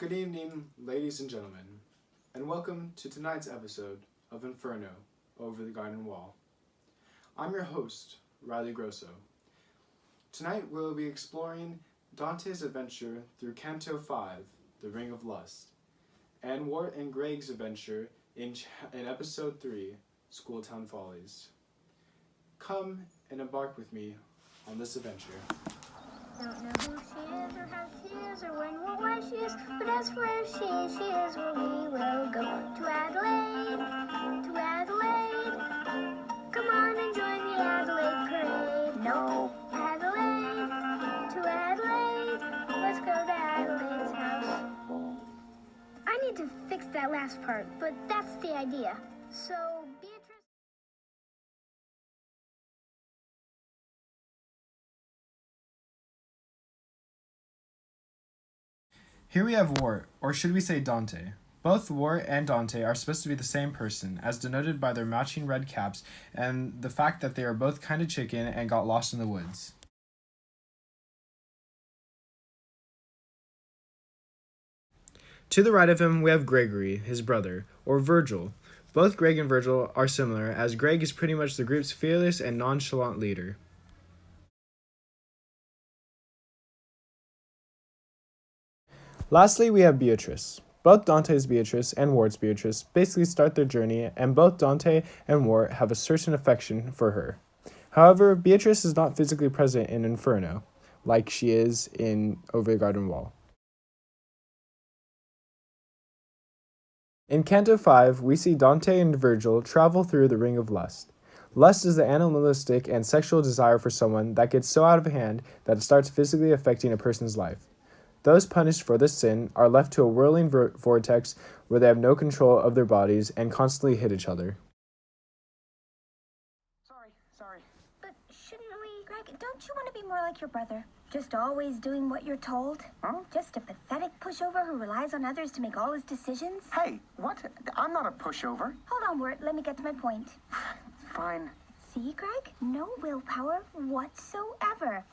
Good evening, ladies and gentlemen, and welcome to tonight's episode of Inferno, Over the Garden Wall. I'm your host, Riley Grosso. Tonight we'll be exploring Dante's adventure through Canto 5, The Ring of Lust, and Wart and Greg's adventure in Episode 3, Schooltown Follies. Come and embark with me on this adventure. Don't know who she is or how she is or when or where she is, but as for where she is where we will go. To Adelaide, to Adelaide. Come on and join the Adelaide parade. No, Adelaide, to Adelaide. Let's go to Adelaide's house. I need to fix that last part, but that's the idea. So, Beatrice... Here we have Wart, or should we say Dante. Both Wart and Dante are supposed to be the same person, as denoted by their matching red caps and the fact that they are both kind of chicken and got lost in the woods. To the right of him, we have Gregory, his brother, or Virgil. Both Greg and Virgil are similar, as Greg is pretty much the group's fearless and nonchalant leader. Lastly, we have Beatrice. Both Dante's Beatrice and Wart's Beatrice basically start their journey, and both Dante and Wart have a certain affection for her. However, Beatrice is not physically present in Inferno, like she is in Over the Garden Wall. In Canto 5, we see Dante and Virgil travel through the Ring of Lust. Lust is the animalistic and sexual desire for someone that gets so out of hand that it starts physically affecting a person's life. Those punished for this sin are left to a whirling vortex where they have no control of their bodies and constantly hit each other. Sorry. But shouldn't we... Greg, don't you want to be more like your brother? Just always doing what you're told? Huh? Just a pathetic pushover who relies on others to make all his decisions? Hey, what? I'm not a pushover. Hold on, Wirt. Let me get to my point. Fine. See, Greg? No willpower whatsoever.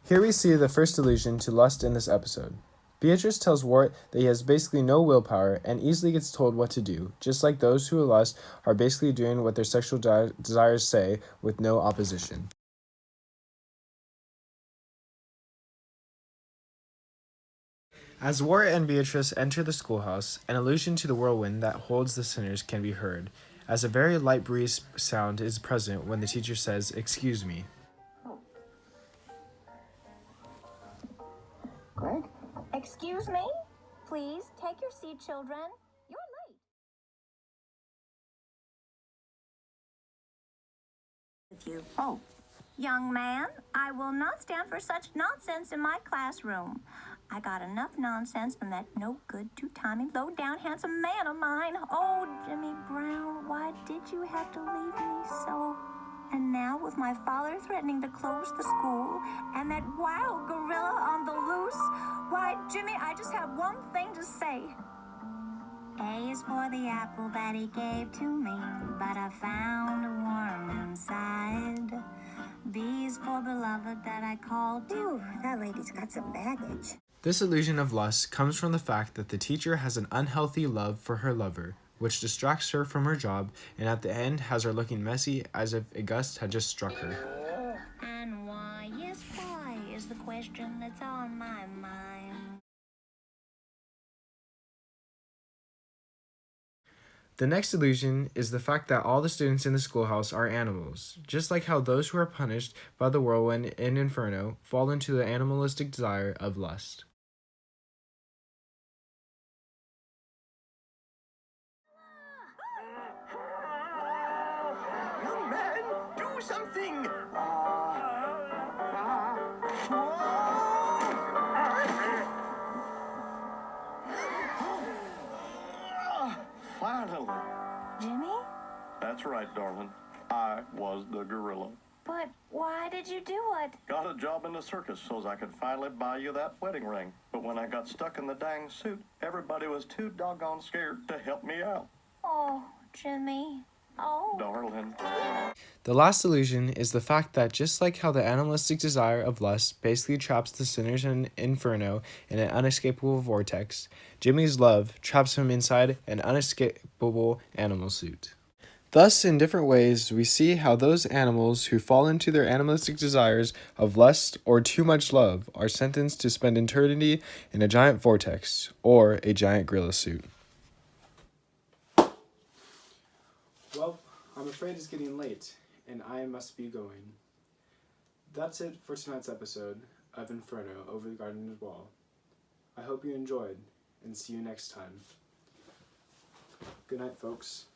Here we see the first allusion to lust in this episode. Beatrice tells Wart that he has basically no willpower and easily gets told what to do, just like those who lust are basically doing what their sexual desires say with no opposition. As Wart and Beatrice enter the schoolhouse, an allusion to the whirlwind that holds the sinners can be heard, as a very light breeze sound is present when the teacher says, "Excuse me." Greg? Excuse me? Please, take your seat, children. You're late. With you. Oh, Young man, I will not stand for such nonsense in my classroom. I got enough nonsense from that no-good, two-timing, low-down, handsome man of mine. Oh, Jimmy Brown, why did you have to leave me so? And now, with my father threatening to close the school, and that wild gorilla on the loose, why, Jimmy, I just have one thing to say. A is for the apple that he gave to me, but I found a worm inside. B is for beloved that I called to. Ooh, that lady's got some baggage. This illusion of lust comes from the fact that the teacher has an unhealthy love for her lover, which distracts her from her job and at the end has her looking messy as if a gust had just struck her. And why, yes, why is the question that's on my mind. The next illusion is the fact that all the students in the schoolhouse are animals, just like how those who are punished by the whirlwind in Inferno fall into the animalistic desire of lust. young man, do something! Finally. Jimmy? That's right, darling. I was the gorilla. But why did you do it? Got a job in the circus so I could finally buy you that wedding ring. But when I got stuck in the dang suit, everybody was too doggone scared to help me out. Oh, Jimmy, Oh. Darling. The last illusion is the fact that just like how the animalistic desire of lust basically traps the sinners in Inferno in an unescapable vortex, Jimmy's love traps him inside an unescapable animal suit. Thus, in different ways, we see how those animals who fall into their animalistic desires of lust or too much love are sentenced to spend eternity in a giant vortex or a giant gorilla suit. Well, I'm afraid it's getting late, and I must be going. That's it for tonight's episode of Inferno Over the Garden's Wall. I hope you enjoyed, and see you next time. Good night, folks.